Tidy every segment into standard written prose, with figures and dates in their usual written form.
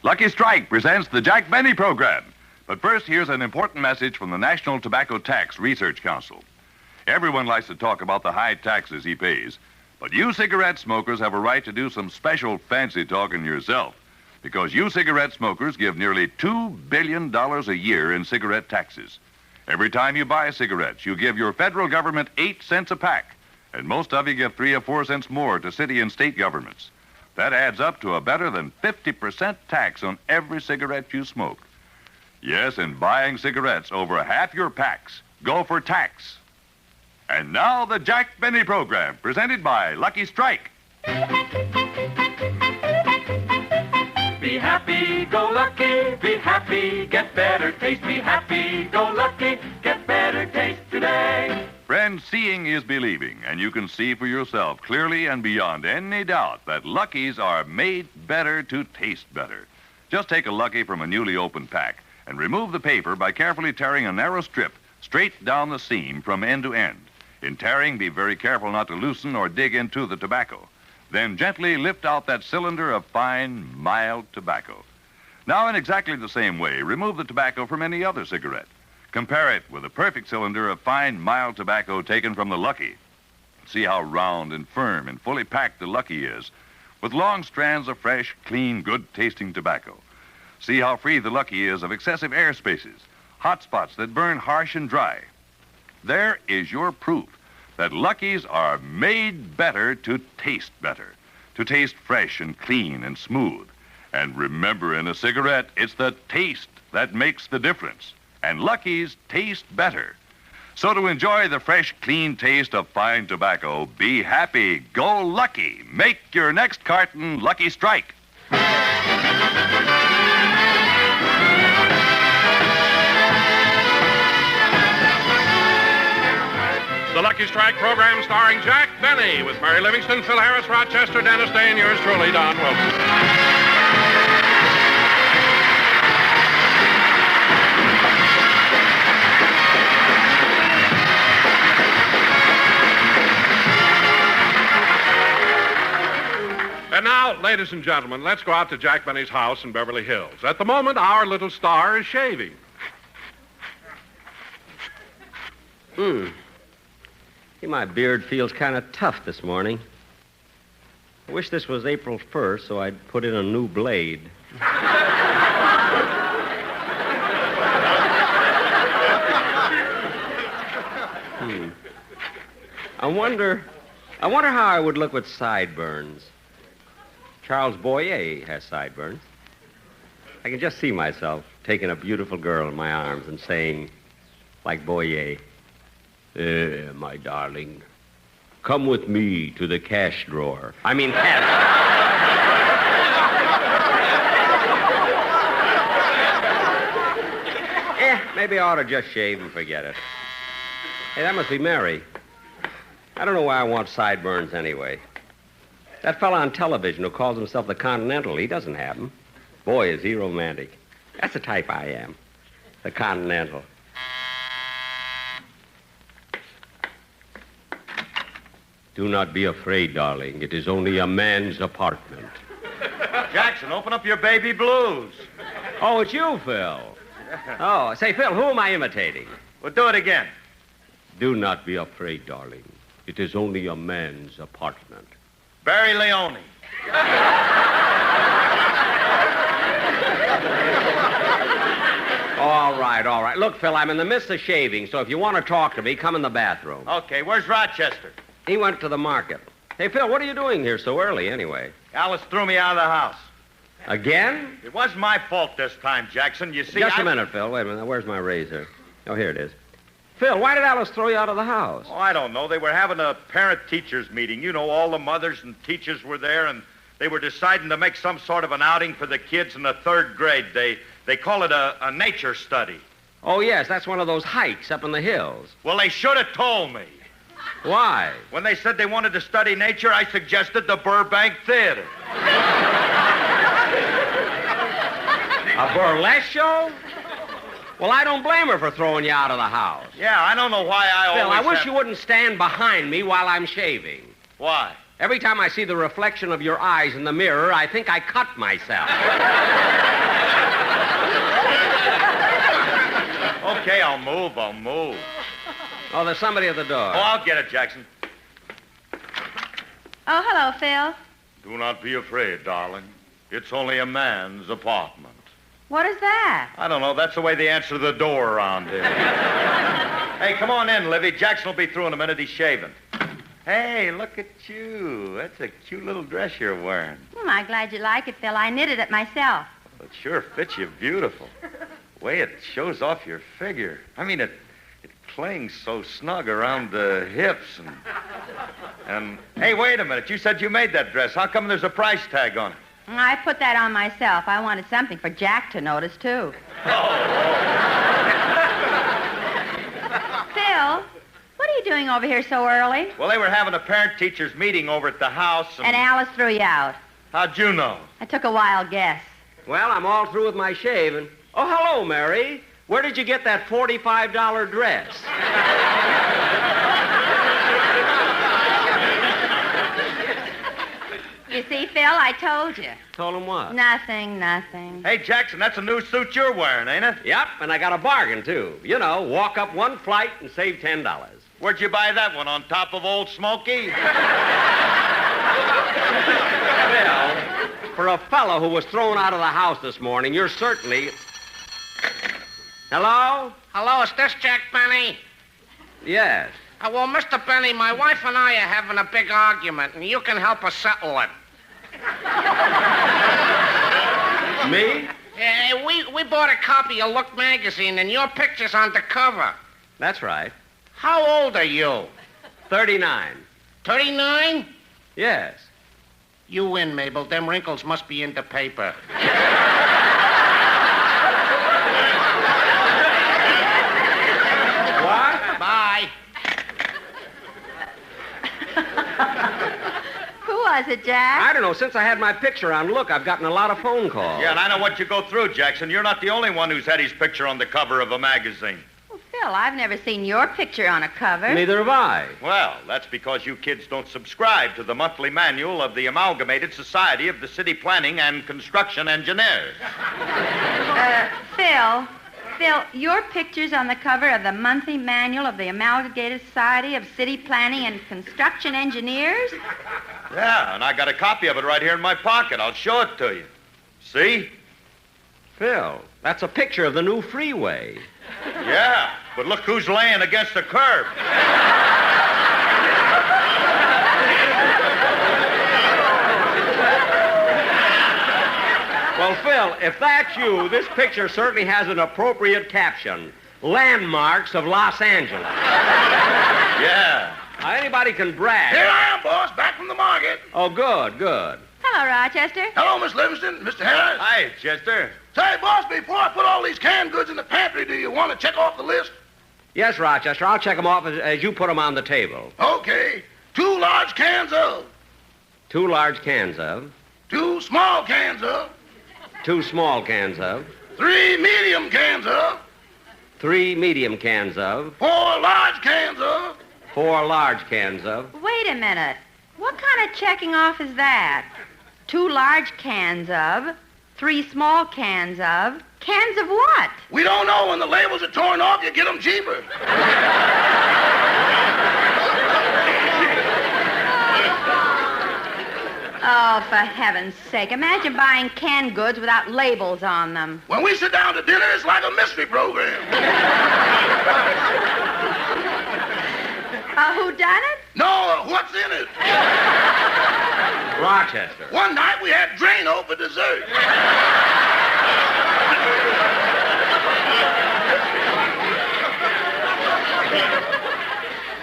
Lucky Strike presents the Jack Benny program. But first, here's an important message from the National Tobacco Tax Research Council. Everyone likes to talk about the high taxes he pays, but you cigarette smokers have a right to do some special fancy talking yourself, because you cigarette smokers give nearly $2 billion a year in cigarette taxes. Every time you buy cigarettes, you give your federal government 8 cents a pack, and most of you give 3 or 4 cents more to city and state governments. That adds up to a better than 50% tax on every cigarette you smoke. Yes, in buying cigarettes over half your packs go for tax. And now the Jack Benny program, presented by Lucky Strike. Be happy, go lucky, be happy, get better taste. Be happy, go lucky, get better taste today. Friends, seeing is believing, and you can see for yourself clearly and beyond any doubt that Luckies are made better to taste better. Just take a Lucky from a newly opened pack and remove the paper by carefully tearing a narrow strip straight down the seam from end to end. In tearing, be very careful not to loosen or dig into the tobacco. Then gently lift out that cylinder of fine, mild tobacco. Now, in exactly the same way, remove the tobacco from any other cigarette. Compare it with a perfect cylinder of fine, mild tobacco taken from the Lucky. See how round and firm and fully packed the Lucky is, with long strands of fresh, clean, good-tasting tobacco. See how free the Lucky is of excessive air spaces, hot spots that burn harsh and dry. There is your proof that Luckies are made better to taste fresh and clean and smooth. And remember, in a cigarette, it's the taste that makes the difference. And Luckies taste better. So to enjoy the fresh, clean taste of fine tobacco, be happy, go Lucky. Make your next carton Lucky Strike. The Lucky Strike program starring Jack Benny with Mary Livingston, Phil Harris, Rochester, Dennis Day, and yours truly, Don Wilson. And now, ladies and gentlemen, let's go out to Jack Benny's house in Beverly Hills. At the moment, our little star is shaving. My beard feels kind of tough this morning. I wish this was April 1st so I'd put in a new blade. I wonder how I would look with sideburns. Charles Boyer has sideburns. I can just see myself taking a beautiful girl in my arms and saying, like Boyer, my darling, come with me to the cash drawer. I mean, cash. Maybe I ought to just shave and forget it. Hey, that must be Mary. I don't know why I want sideburns anyway. That fella on television who calls himself the Continental, he doesn't have them. Boy, is he romantic. That's the type I am. The Continental. Do not be afraid, darling. It is only a man's apartment. Jackson, open up your baby blues. Oh, it's you, Phil. Oh, say, Phil, who am I imitating? Well, do it again. Do not be afraid, darling. It is only a man's apartment. Barry Leone. All right. Look, Phil, I'm in the midst of shaving, so if you want to talk to me, come in the bathroom. Okay, where's Rochester? He went to the market. Hey, Phil, what are you doing here so early, anyway? Alice threw me out of the house. Again? It wasn't my fault this time, Jackson. You see, Just a minute, Phil. Wait a minute. Where's my razor? Oh, here it is. Phil, why did Alice throw you out of the house? Oh, I don't know. They were having a parent-teachers meeting. You know, all the mothers and teachers were there, and they were deciding to make some sort of an outing for the kids in the 3rd grade. They call it a nature study. Oh, yes, that's one of those hikes up in the hills. Well, they should have told me. Why? When they said they wanted to study nature, I suggested the Burbank Theater. A burlesque show? Well, I don't blame her for throwing you out of the house. Yeah, I don't know why Phil, I wish you wouldn't stand behind me while I'm shaving. Why? Every time I see the reflection of your eyes in the mirror, I think I cut myself. Okay, I'll move. Oh, there's somebody at the door. Oh, I'll get it, Jackson. Oh, hello, Phil. Do not be afraid, darling. It's only a man's apartment. What is that? I don't know. That's the way they answer the door around here. Hey, come on in, Livy. Jackson will be through in a minute. He's shaving. Hey, look at you. That's a cute little dress you're wearing. I'm glad you like it, Phil. I knitted it myself. It sure fits you beautiful. The way it shows off your figure. I mean, it clings so snug around the hips and... Hey, wait a minute. You said you made that dress. How come there's a price tag on it? I put that on myself. I wanted something for Jack to notice, too. Phil, what are you doing over here so early? Well, they were having a parent-teachers meeting over at the house And Alice threw you out. How'd you know? I took a wild guess. Well, I'm all through with my shaving. Oh, hello, Mary. Where did you get that $45 dress? You see, Phil, I told you. Told him what? Nothing. Hey, Jackson, that's a new suit you're wearing, ain't it? Yep, and I got a bargain, too. You know, walk up one flight and save $10. Where'd you buy that one? On top of Old Smoky? Well, for a fellow who was thrown out of the house this morning, you're certainly... Hello? Hello, is this Jack Benny? Yes. Well, Mr. Benny, my wife and I are having a big argument, and you can help us settle it. Me? We bought a copy of Look magazine, and your picture's on the cover. That's right. How old are you? 39. 39? Yes. You win, Mabel. Them wrinkles must be in the paper. What? Bye. Who was it, Jack? I don't know. Since I had my picture on Look, I've gotten a lot of phone calls. Yeah, and I know what you go through, Jackson. You're not the only one who's had his picture on the cover of a magazine. Well, Phil, I've never seen your picture on a cover. Neither have I. Well, that's because you kids don't subscribe to the monthly manual of the Amalgamated Society of the City Planning and Construction Engineers. Phil, your picture's on the cover of the monthly manual of the Amalgamated Society of City Planning and Construction Engineers? Yeah, and I got a copy of it right here in my pocket. I'll show it to you. See? Phil, that's a picture of the new freeway. Yeah, but look who's laying against the curb. Well, Phil, if that's you, this picture certainly has an appropriate caption. Landmarks of Los Angeles. Yeah. Now, anybody can brag. Here I am, boss, back from the market. Oh, good. Hello, Rochester. Hello, Miss Livingston, Mr. Harris. Hi, Chester. Say, boss, before I put all these canned goods in the pantry, do you want to check off the list? Yes, Rochester, I'll check them off as you put them on the table. Okay. 2 large cans of. 2 large cans of. 2 small cans of. 2 small cans of. 3 medium cans of. 3 medium cans of. 4 large cans of. 4 large cans of. Wait a minute. What kind of checking off is that? 2 large cans of, 3 small cans of. Cans of what? We don't know. When the labels are torn off, you get them cheaper. Oh, for heaven's sake. Imagine buying canned goods without labels on them. When we sit down to dinner, it's like a mystery program. Who done it? No, what's in it? Rochester. One night we had Drano for dessert.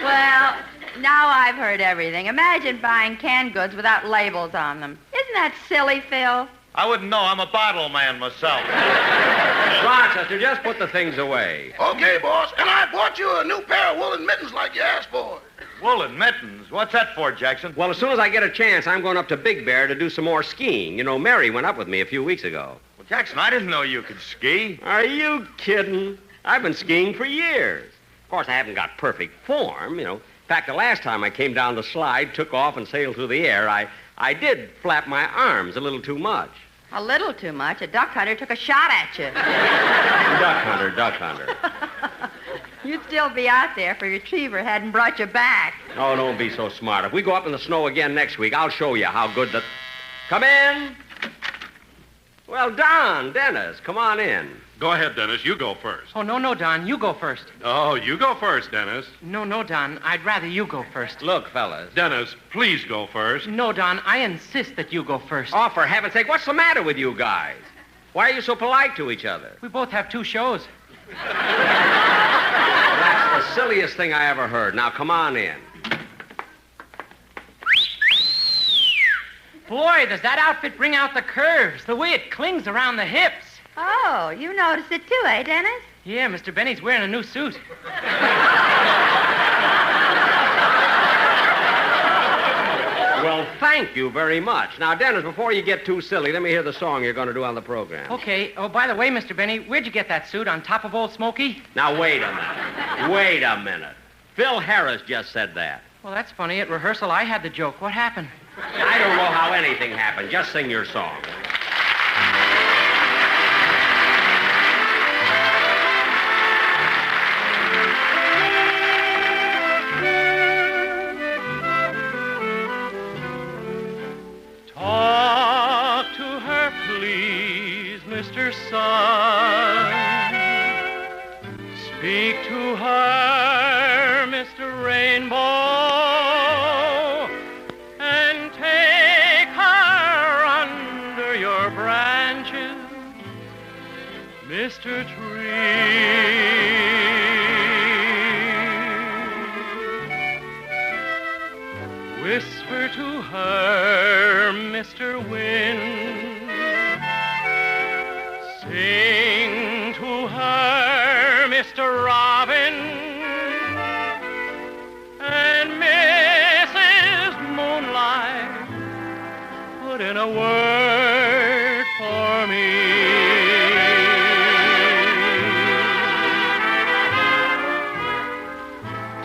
Well, now I've heard everything. Imagine buying canned goods without labels on them. Isn't that silly, Phil? I wouldn't know. I'm a bottle man myself. Rochester, just put the things away. Okay, boss. And I bought you a new pair of woolen mittens like you asked for. Woolen mittens? What's that for, Jackson? Well, as soon as I get a chance, I'm going up to Big Bear to do some more skiing. You know, Mary went up with me a few weeks ago. Well, Jackson, I didn't know you could ski. Are you kidding? I've been skiing for years. Of course, I haven't got perfect form, you know. In fact, the last time I came down the slide, took off and sailed through the air, I did flap my arms a little too much. A little too much. A duck hunter took a shot at you. Duck hunter. You'd still be out there if a retriever hadn't brought you back. Oh, don't be so smart. If we go up in the snow again next week, I'll show you how good the... Come in. Well, Don, Dennis, come on in. Go ahead, Dennis. You go first. Oh, no, Don. You go first. Oh, you go first, Dennis. No, Don. I'd rather you go first. Look, fellas. Dennis, please go first. No, Don. I insist that you go first. Oh, for heaven's sake, what's the matter with you guys? Why are you so polite to each other? We both have 2 shows. That's the silliest thing I ever heard. Now, come on in. Boy, does that outfit bring out the curves, the way it clings around the hips. Oh, you noticed it too, eh, Dennis? Yeah, Mr. Benny's wearing a new suit. Well, thank you very much. Now, Dennis, before you get too silly, let me hear the song you're going to do on the program. Okay. Oh, by the way, Mr. Benny, where'd you get that suit? On top of Old Smoky? Now, wait a minute. Wait a minute. Phil Harris just said that. Well, that's funny. At rehearsal, I had the joke. What happened? I don't know how anything happened. Just sing your song. Talk to her, please, Mr. Sun. Speak to her, Mr. Rainbow, and take her under your branches, Mr. Tree. Whisper to her, Mr. Wind. Sing to her, Mr. Robin. And Mrs. Moonlight, put in a word for me.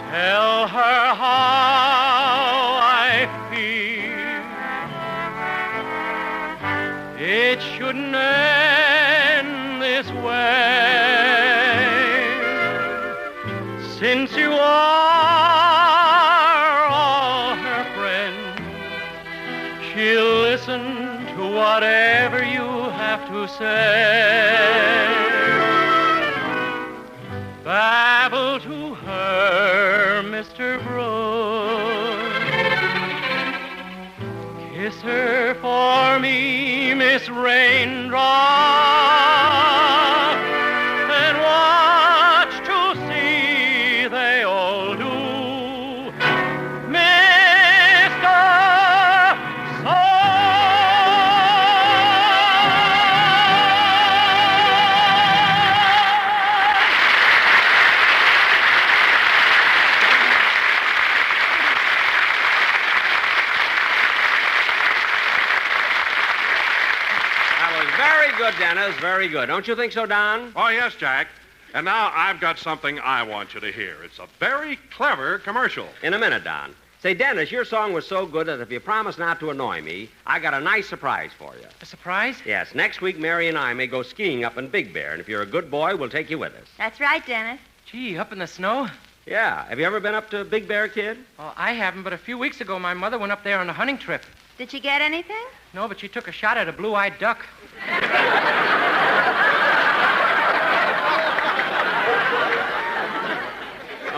Tell her how I feel. It shouldn't end this way. Since you are all her friend, she'll listen to whatever you have to say. Babble to her, Mr. Brooks. Kiss her for me, Miss Raindrop, and watch to see they all do. Mr. Very good, Dennis. Very good. Don't you think so, Don? Oh, yes, Jack. And now I've got something I want you to hear. It's a very clever commercial. In a minute, Don. Say, Dennis, your song was so good that if you promise not to annoy me, I got a nice surprise for you. A surprise? Yes, next week, Mary and I may go skiing up in Big Bear, and if you're a good boy, we'll take you with us. That's right, Dennis. Gee, up in the snow? Yeah. Have you ever been up to Big Bear, kid? Well, I haven't, but a few weeks ago, my mother went up there on a hunting trip. Did you get anything? No, but she took a shot at a blue-eyed duck.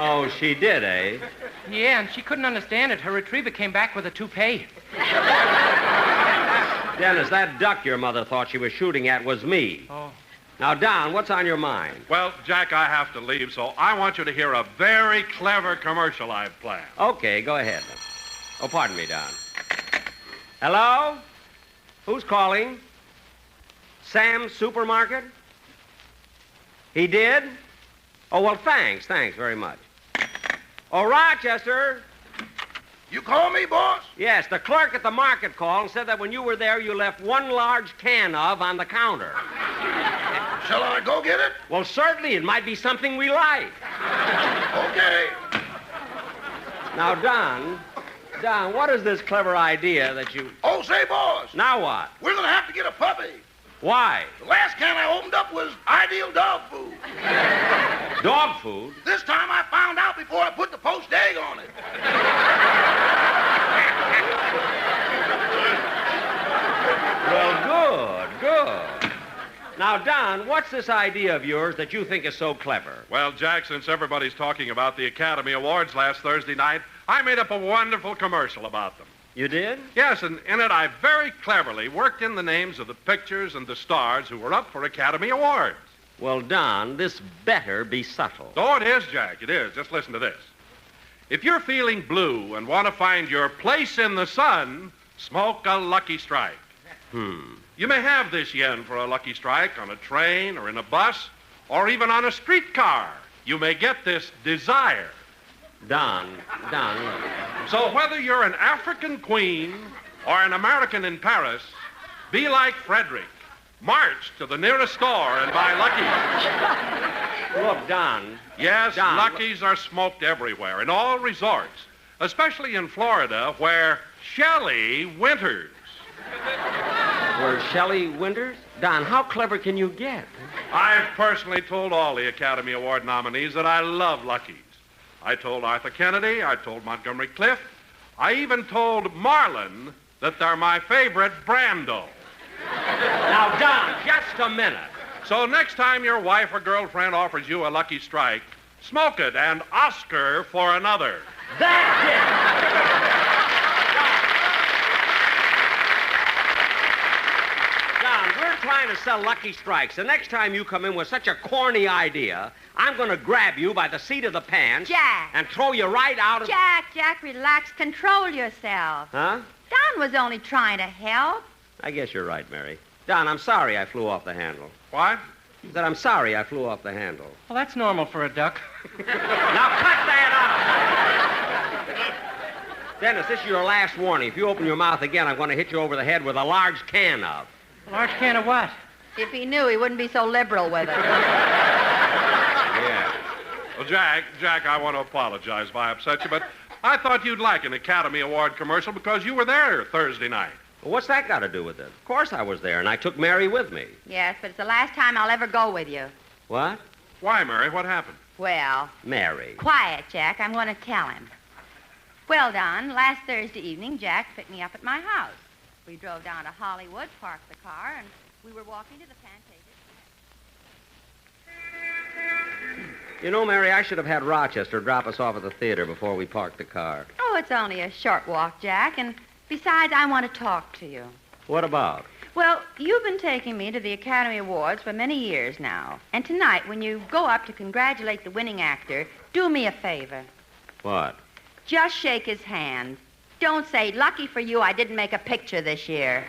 Oh, she did, eh? Yeah, and she couldn't understand it. Her retriever came back with a toupee. Dennis, that duck your mother thought she was shooting at was me. Oh. Now, Don, what's on your mind? Well, Jack, I have to leave, so I want you to hear a very clever commercial I've planned. Okay, go ahead. Oh, pardon me, Don. Hello? Who's calling? Sam's Supermarket? He did? Oh, well, thanks very much. Oh, Rochester? You call me, boss? Yes, the clerk at the market called and said that when you were there, you left one large can of on the counter. Shall I go get it? Well, certainly, it might be something we like. Okay. Now, Don, what is this clever idea that you... Oh, say, boss. Now what? We're going to have to get a puppy. Why? The last can I opened up was ideal dog food. Dog food? This time Now, Don, what's this idea of yours that you think is so clever? Well, Jack, since everybody's talking about the Academy Awards last Thursday night, I made up a wonderful commercial about them. You did? Yes, and in it I very cleverly worked in the names of the pictures and the stars who were up for Academy Awards. Well, Don, this better be subtle. Oh, it is, Jack. It is. Just listen to this. If you're feeling blue and want to find your place in the sun, smoke a Lucky Strike. You may have this yen for a Lucky Strike on a train or in a bus or even on a streetcar. You may get this desire. Don. So whether you're an African queen or an American in Paris, be like Frederick. March to the nearest store and buy Luckies. Look, Don. Yes, Don, Luckies are smoked everywhere, in all resorts, especially in Florida, where Shelley winters. Where Shelley winters? Don, how clever can you get? I've personally told all the Academy Award nominees that I love Luckies. I told Arthur Kennedy, I told Montgomery Clift, I even told Marlon that they're my favorite Brando. Now, Don, just a minute. So next time your wife or girlfriend offers you a Lucky Strike, smoke it and Oscar for another. That's it! Don, we're trying to sell Lucky Strikes. The next time you come in with such a corny idea, I'm going to grab you by the seat of the pants... Jack. ...and throw you right out of... Jack, relax. Control yourself. Huh? Don was only trying to help. I guess you're right, Mary. Don, I'm sorry I flew off the handle. What? That I'm sorry I flew off the handle. Well, that's normal for a duck. Now cut that out! Dennis, this is your last warning. If you open your mouth again, I'm going to hit you over the head with a large can of. A large can of what? If he knew, he wouldn't be so liberal with it. Yeah. Well, Jack, I want to apologize if I upset you, but I thought you'd like an Academy Award commercial because you were there Thursday night. Well, what's that got to do with it? Of course I was there, and I took Mary with me. Yes, but it's the last time I'll ever go with you. What? Why, Mary? What happened? Well, Mary. quiet, Jack. I'm going to tell him. Well, Don, last Thursday evening, Jack picked me up at my house. We drove down to Hollywood, parked the car, and we were walking to the Pantages. You know, Mary, I should have had Rochester drop us off at the theater before we parked the car. Oh, it's only a short walk, Jack, and besides, I want to talk to you. What about? Well, you've been taking me to the Academy Awards for many years now. And tonight, when you go up to congratulate the winning actor, do me a favor. What? Just shake his hand. Don't say, lucky for you, I didn't make a picture this year.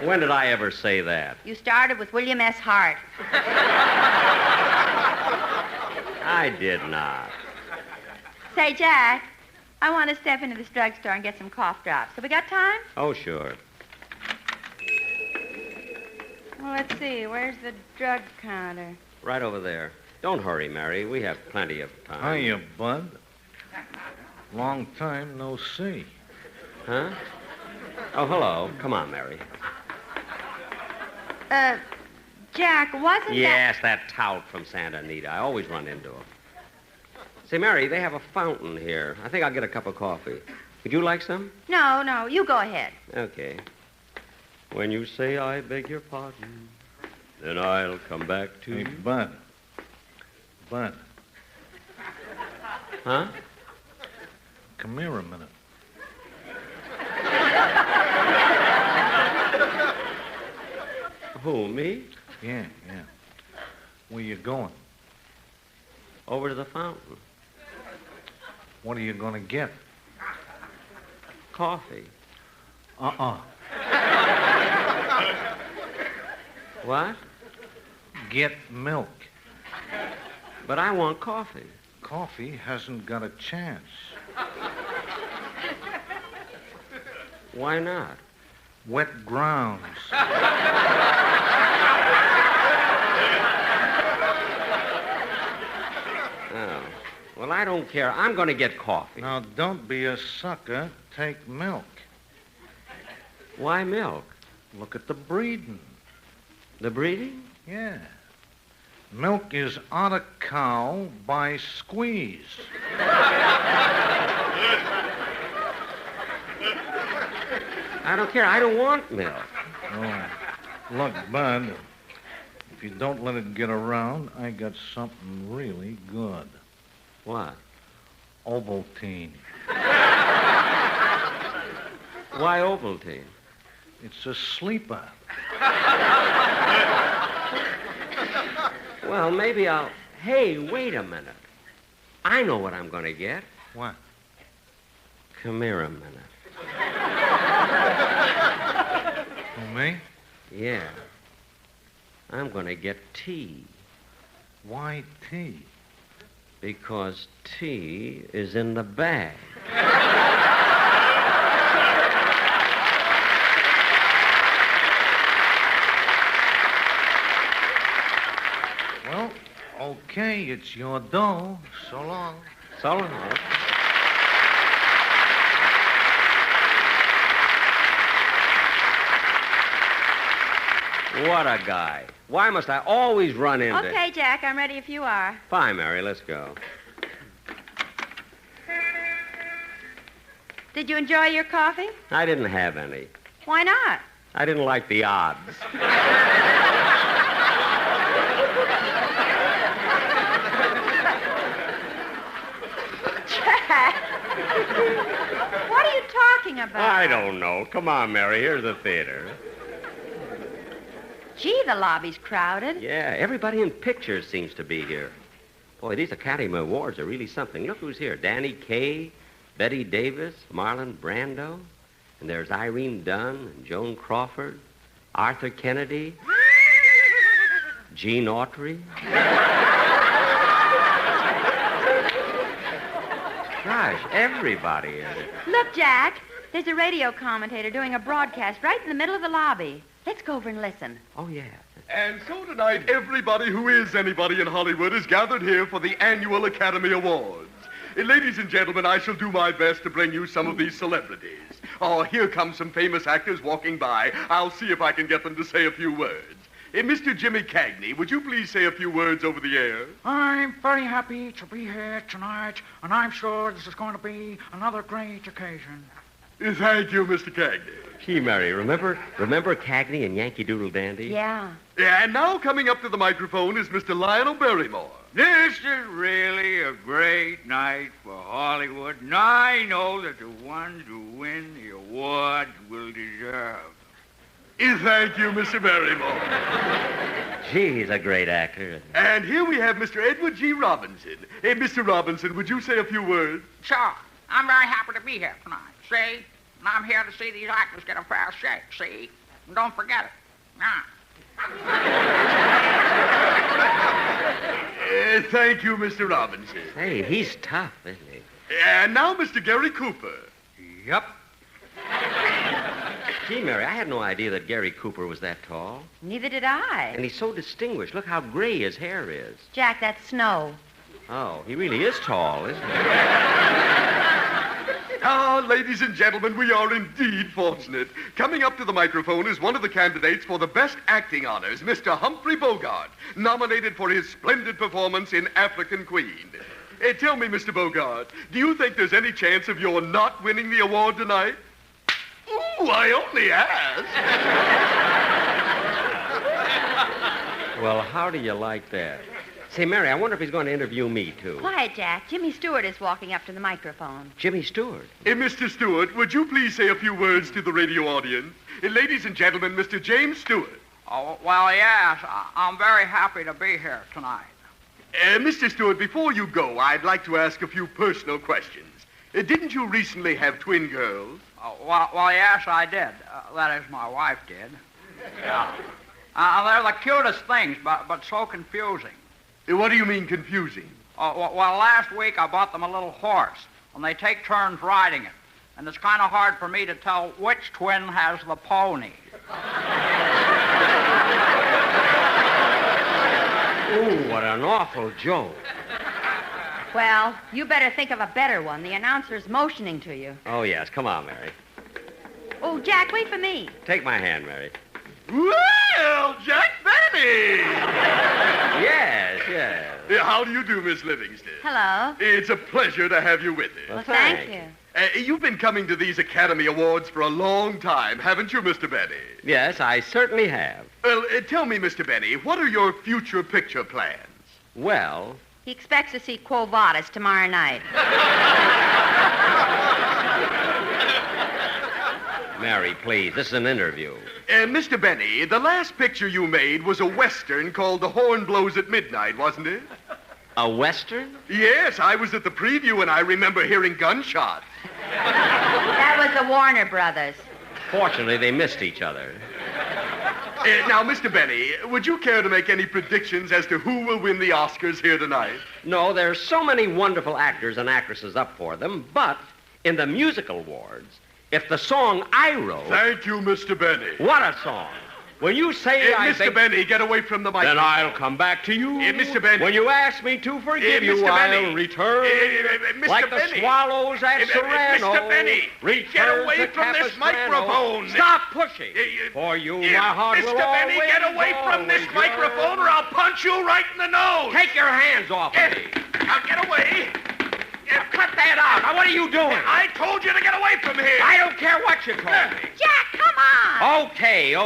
When did I ever say that? You started with William S. Hart. I did not. Say, Jack, I want to step into this drugstore and get some cough drops. Have we got time? Oh, sure. Well, let's see. Where's the drug counter? Right over there. Don't hurry, Mary. We have plenty of time. Hiya, Bud. Long time no see. Huh? Oh, hello. Come on, Mary. Jack, wasn't Yes, that tout from Santa Anita. I always run into her. Say, Mary, they have a fountain here. I think I'll get a cup of coffee. Would you like some? No, you go ahead. Okay. When you say I beg your pardon, then I'll come back to Hey, you. Bud. Bud, Huh? come here a minute. Who, me? Yeah. Where you going? Over to the fountain. What are you going to get? Coffee. What? Get milk. But I want coffee. Coffee hasn't got a chance. Why not? Wet grounds. Oh. Well, I don't care. I'm going to get coffee. Now, don't be a sucker. Take milk. Why milk? Look at the breeding. The breeding? Yeah. Milk is out of cow by squeeze. I don't care. I don't want milk. Oh, Look, Bud, if you don't let it get around, I got something really good. What? Ovaltine. Why Ovaltine? It's a sleeper. Well, maybe I'll... Hey, wait a minute. I know what I'm going to get. What? Come here a minute. Who, me? Yeah. I'm going to get tea. Why tea? Because tea is in the bag. Well, okay, it's your dough. So long. So long. What a guy. Why must I always run into... Okay, Jack, I'm ready if you are. Fine, Mary, let's go. Did you enjoy your coffee? I didn't have any. Why not? I didn't like the odds. Jack! What are you talking about? I don't know. Come on, Mary, here's the theater. Gee, the lobby's crowded. Yeah, everybody in pictures seems to be here. Boy, these Academy Awards are really something. Look who's here. Danny Kaye, Betty Davis, Marlon Brando. And there's Irene Dunn and Joan Crawford, Arthur Kennedy, Gene Autry. Gosh, everybody is. Look, Jack, there's a radio commentator doing a broadcast right in the middle of the lobby. Let's go over and listen. Oh, yeah. And so tonight, everybody who is anybody in Hollywood is gathered here for the annual Academy Awards. Ladies and gentlemen, I shall do my best to bring you some of these celebrities. Oh, here come some famous actors walking by. I'll see if I can get them to say a few words. Mr. Jimmy Cagney, would you please say a few words over the air? I'm very happy to be here tonight, and I'm sure this is going to be another great occasion. Thank you, Mr. Cagney. Gee, Mary, remember Cagney and Yankee Doodle Dandy? Yeah. And now coming up to the microphone is Mr. Lionel Barrymore. This is really a great night for Hollywood, and I know that the ones who win the awards will deserve. Thank you, Mr. Barrymore. Gee, he's a great actor. And here we have Mr. Edward G. Robinson. Mr. Robinson, would you say a few words? Sure. I'm very happy to be here tonight. See? And I'm here to see these actors get a fair shake. See? And don't forget it. Thank you, Mr. Robinson. Hey, he's tough, isn't he? And now Mr. Gary Cooper. Yep. Gee, Mary, I had no idea that Gary Cooper was that tall. Neither did I. And he's so distinguished. Look how gray his hair is. Jack, that's snow. Oh, he really is tall, isn't he? Ah, ladies and gentlemen, we are indeed fortunate. Coming up to the microphone is one of the candidates for the Best Acting Honors, Mr. Humphrey Bogart, nominated for his splendid performance in African Queen. Tell me, Mr. Bogart, do you think there's any chance of your not winning the award tonight? Ooh, I only asked. Well, how do you like that? Say, Mary, I wonder if he's going to interview me, too. Quiet, Jack. Jimmy Stewart is walking up to the microphone. Jimmy Stewart? Mr. Stewart, would you please say a few words to the radio audience? Ladies and gentlemen, Mr. James Stewart. Oh, well, yes. I'm very happy to be here tonight. Mr. Stewart, before you go, I'd like to ask a few personal questions. Didn't you recently have twin girls? Well, yes, I did. That is, my wife did. Yeah. They're the cutest things, but so confusing. What do you mean confusing? Well, last week I bought them a little horse, and they take turns riding it. And it's kind of hard for me to tell which twin has the pony. Ooh, what an awful joke. Well, you better think of a better one. The announcer's motioning to you. Oh, yes. Come on, Mary. Oh, Jack, wait for me. Take my hand, Mary. Well, Jack Benny! Yes. How do you do, Miss Livingston? Hello. It's a pleasure to have you with us. Well, thank you. You've been coming to these Academy Awards for a long time, haven't you, Mr. Benny? Yes, I certainly have. Well, tell me, Mr. Benny, what are your future picture plans? Well, He expects to see Quo Vadis tomorrow night. Mary, please, this is an interview. Mr. Benny, the last picture you made was a Western called The Horn Blows at Midnight, wasn't it? A Western? Yes, I was at the preview and I remember hearing gunshots. That was the Warner Brothers. Fortunately, they missed each other. Now, Mr. Benny, would you care to make any predictions as to who will win the Oscars here tonight? No, there's so many wonderful actors and actresses up for them, but in the musical awards, if the song I wrote... Thank you, Mr. Benny. What a song. When you say Mr. Benny, get away from the microphone. Then I'll come back to you. Mr. Benny. When you ask me to forgive you, Mr. I'll Benny. return. Mr. Like Benny. the swallows at Serrano. Mr. Benny, return get away to from this Capistrano. microphone. Stop pushing. For you, my heart will Mr. Benny, always, get away from this always microphone or I'll punch you right in the nose. Take your hands off of me. Now get away. Cut that out. Now, what are you doing? I told you to get away from here. I don't care what you told me. Jack, come on. Okay.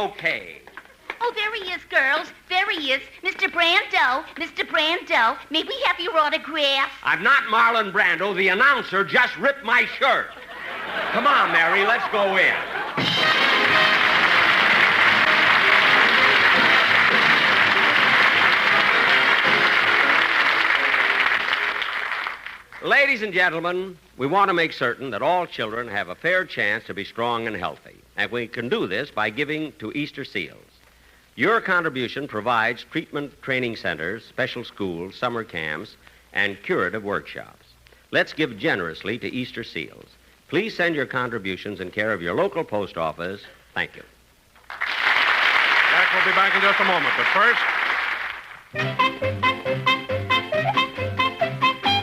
Oh, there he is, girls. There he is. Mr. Brando. Mr. Brando. May we have your autograph? I'm not Marlon Brando. The announcer just ripped my shirt. Come on, Mary, let's go in. Ladies and gentlemen, we want to make certain that all children have a fair chance to be strong and healthy. And we can do this by giving to Easter Seals. Your contribution provides treatment training centers, special schools, summer camps, and curative workshops. Let's give generously to Easter Seals. Please send your contributions in care of your local post office. Thank you. Jack will be back in just a moment, but first...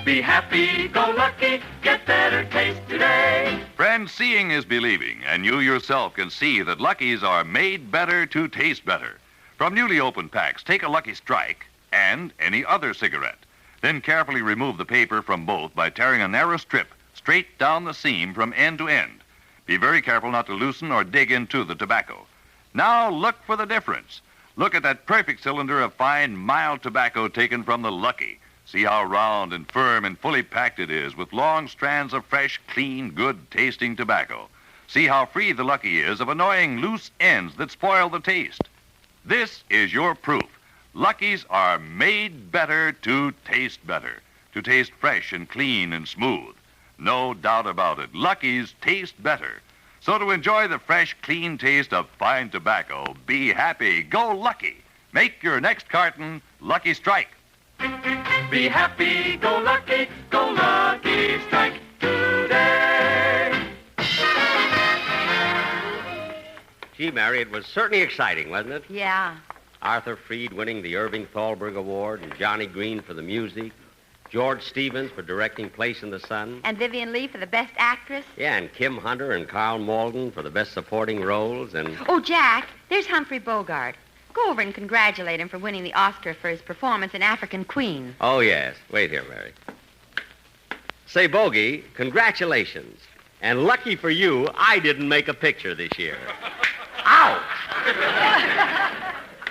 Be happy, go lucky, get better taste today. Friends, seeing is believing, and you yourself can see that Lucky's are made better to taste better. From newly opened packs, take a Lucky Strike and any other cigarette. Then carefully remove the paper from both by tearing a narrow strip straight down the seam from end to end. Be very careful not to loosen or dig into the tobacco. Now look for the difference. Look at that perfect cylinder of fine, mild tobacco taken from the Lucky. See how round and firm and fully packed it is with long strands of fresh, clean, good-tasting tobacco. See how free the Lucky is of annoying loose ends that spoil the taste. This is your proof. Lucky's are made better to taste fresh and clean and smooth. No doubt about it. Lucky's taste better. So to enjoy the fresh, clean taste of fine tobacco, be happy, go Lucky. Make your next carton Lucky Strike. Be happy, go Lucky Strike today. Gee, Mary, it was certainly exciting, wasn't it? Yeah. Arthur Freed winning the Irving Thalberg Award, and Johnny Green for the music, George Stevens for directing Place in the Sun. And Vivian Leigh for the best actress. Yeah, and Kim Hunter and Carl Malden for the best supporting roles, and... Oh, Jack, there's Humphrey Bogart. Go over and congratulate him for winning the Oscar for his performance in African Queen. Oh, yes. Wait here, Mary. Say, Bogey, congratulations. And lucky for you, I didn't make a picture this year. Ow!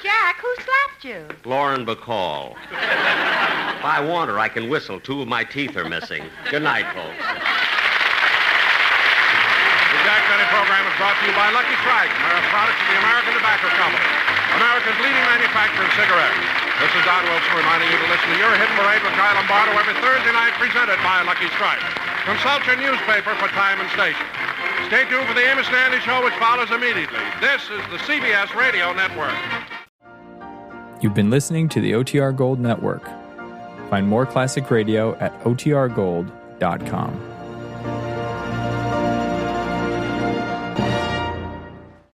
Jack, who slapped you? Lauren Bacall. If I want her, I can whistle. 2 of my teeth are missing. Good night, folks. The Jack Benny program is brought to you by Lucky Strike, a product of the American Tobacco Company, America's leading manufacturer of cigarettes. This is Don Wilson reminding you to listen to Your Hit Parade with Guy Lombardo every Thursday night, presented by Lucky Strike. Consult your newspaper for time and station. Stay tuned for the Amos and Andy Show, which follows immediately. This is the CBS Radio Network. You've been listening to the OTR Gold Network. Find more classic radio at otrgold.com.